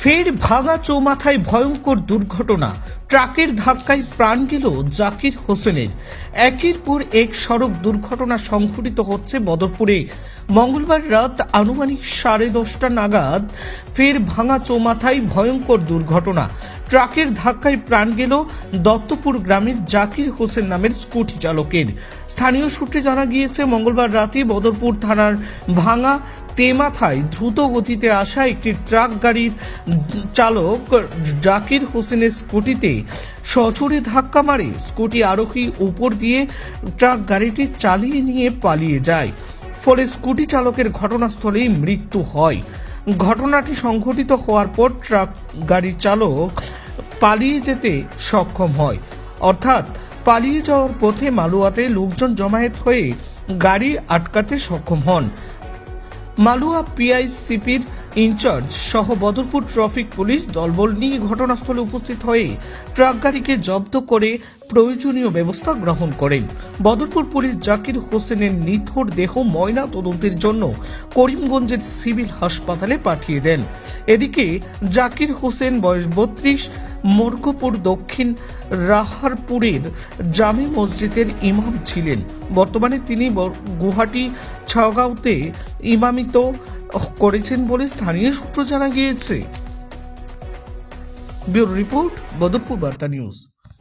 ফের ভাঙা চৌমাথায় ভয়ঙ্কর দুর্ঘটনা। ট্রাকের ধাক্কায় প্রাণ গেল জাকির হোসেনের। একের পর এক সড়ক দুর্ঘটনা সংঘটিত হচ্ছে বদরপুরে। মঙ্গলবার রাত আনুমানিক 10:30 নাগাদ ফের ভাঙা চৌমাথায় ভয়ঙ্কর দুর্ঘটনা। ট্রাকের ধাক্কায় প্রাণ গেল দত্তপুর গ্রামের জাকির হোসেন নামের স্কুটি চালকের। স্থানীয় সূত্রে জানা গিয়েছে, মঙ্গলবার রাতে বদরপুর থানার ভাঙা তেমাথায় দ্রুত গতিতে আসা একটি ট্রাক গাড়ির চালক জাকির হোসেনের স্কুটিতে সজোরে ধাক্কা মারে। স্কুটি আরোহী উপর দিয়ে ট্রাক গাড়িটি চালিয়ে নিয়ে পালিয়ে যায়। ফলে স্কুটি চালকের ঘটনাস্থলেই মৃত্যু হয়। ঘটনাটি সংঘটিত হওয়ার পর ট্রাক গাড়ির চালক পালিয়ে যেতে সক্ষম হয়। অর্থাৎ পালিয়ে যাওয়ার পথে মালুয়াতে লোকজন জমায়েত হয়ে গাড়ি আটকাতে সক্ষম হন। মালুয়া পিআইসিপির ইনচার্জ সহ বদরপুর ট্রাফিক পুলিশ দলবল নিয়ে ঘটনাস্থলে উপস্থিত হয়ে ট্রাক গাড়িকে জব্দ করে প্রয়োজনীয় ব্যবস্থা গ্রহণ করেন। বদরপুর পুলিশ জাকির হোসেনের নিথর দেহ ময়না তদন্তের জন্য করিমগঞ্জের সিভিল হাসপাতালে পাঠিয়ে দেন। এদিকে জাকির হোসেন বয়স 32, মর্গপুর দক্ষিণ রাহারপুরের জামে মসজিদের ইমাম ছিলেন। বর্তমানে তিনি গুয়াহাটি ছাগাঁওতে ইমামিত করেছেন বলে স্থানীয় সূত্র জানা গিয়েছে। ব্যুরো রিপোর্ট, বদরপুর বার্তা নিউজ।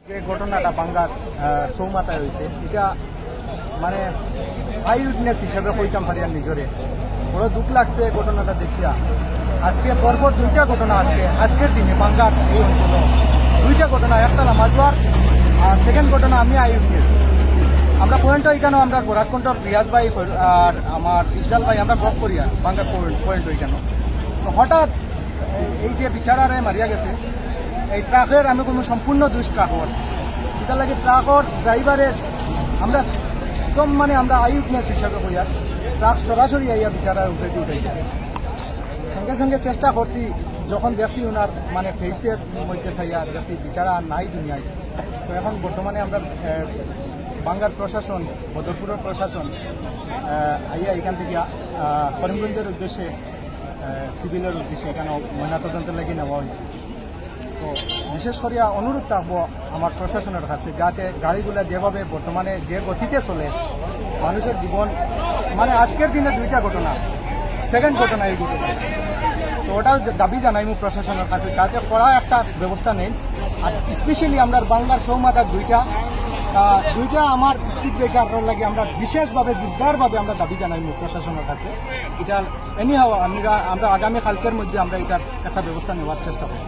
যে ঘটনাটা বাঙ্গার চৌমাথায় হয়েছে, এটা মানে আই উইটনেস হিসেবে কইতাম পারি আর নিজরে বড় দুঃখ লাগছে ঘটনাটা দেখিয়া। আজকে পরপর দুইটা ঘটনা আছে আজকের দিনে বাঙ্গার এই অঞ্চল, দুইটা ঘটনা, একটা লামাজুয়ার আর সেকেন্ড ঘটনা আমি আই উইটনেস। আমরা পয়েন্ট ওইখানেও আমরা গোরাখণ্ডর রিয়াজ ভাই আর আমার ইফজাল ভাই আমরা গপ করি আর বাঙ্গার পয়েন্ট ওইখানে। তো হঠাৎ এই যে বিচারারে মারিয়া গেছে, এই ট্রাকের আমি কোনো সম্পূর্ণ দুই ট্রাকর, এটা লাগে ট্রাকর ড্রাইভারের আমরা একদম মানে আমরা আই উইটনেস হিসাবে হইয়া ট্রাক সরাসরি আইয়া বিচারার উঠে গেছে। সঙ্গে সঙ্গে চেষ্টা করছি, যখন দেখছি ওনার মানে ফেসের মধ্যে চাইয়া দেখছি বিচারা আর নাই দুনিয়ায়। তো এখন বর্তমানে আমরা বাঙ্গার প্রশাসন, বদরপুরের প্রশাসন আইয়া এখান থেকে করিমগঞ্জের উদ্দেশ্যে সিভিলের উদ্দেশ্যে এখানে ময়নাতদন্তের লাগি নেওয়া হয়েছে। তো বিশেষ করে অনুরোধ থাকবো আমার প্রশাসনের কাছে, যাতে গাড়িগুলো যেভাবে বর্তমানে যে গতিতে চলে মানুষের জীবন, মানে আজকের দিনে দুইটা ঘটনা, সেকেন্ড ঘটনা এই ঘটনা, তো ওটাও দাবি জানাইমু প্রশাসনের কাছে, যাতে কড়া একটা ব্যবস্থা নেই। আর স্পেশালি আমরা বাংলার চৌমাথার দুইটা আমার স্পিড ব্রেকারের লাগে আমরা বিশেষভাবে জোরদারভাবে আমরা দাবি জানাইমু প্রশাসনের কাছে। এটা এনি হাওয়া আমরা আগামী কালকের মধ্যে আমরা এটার একটা ব্যবস্থা নেওয়ার চেষ্টা করব।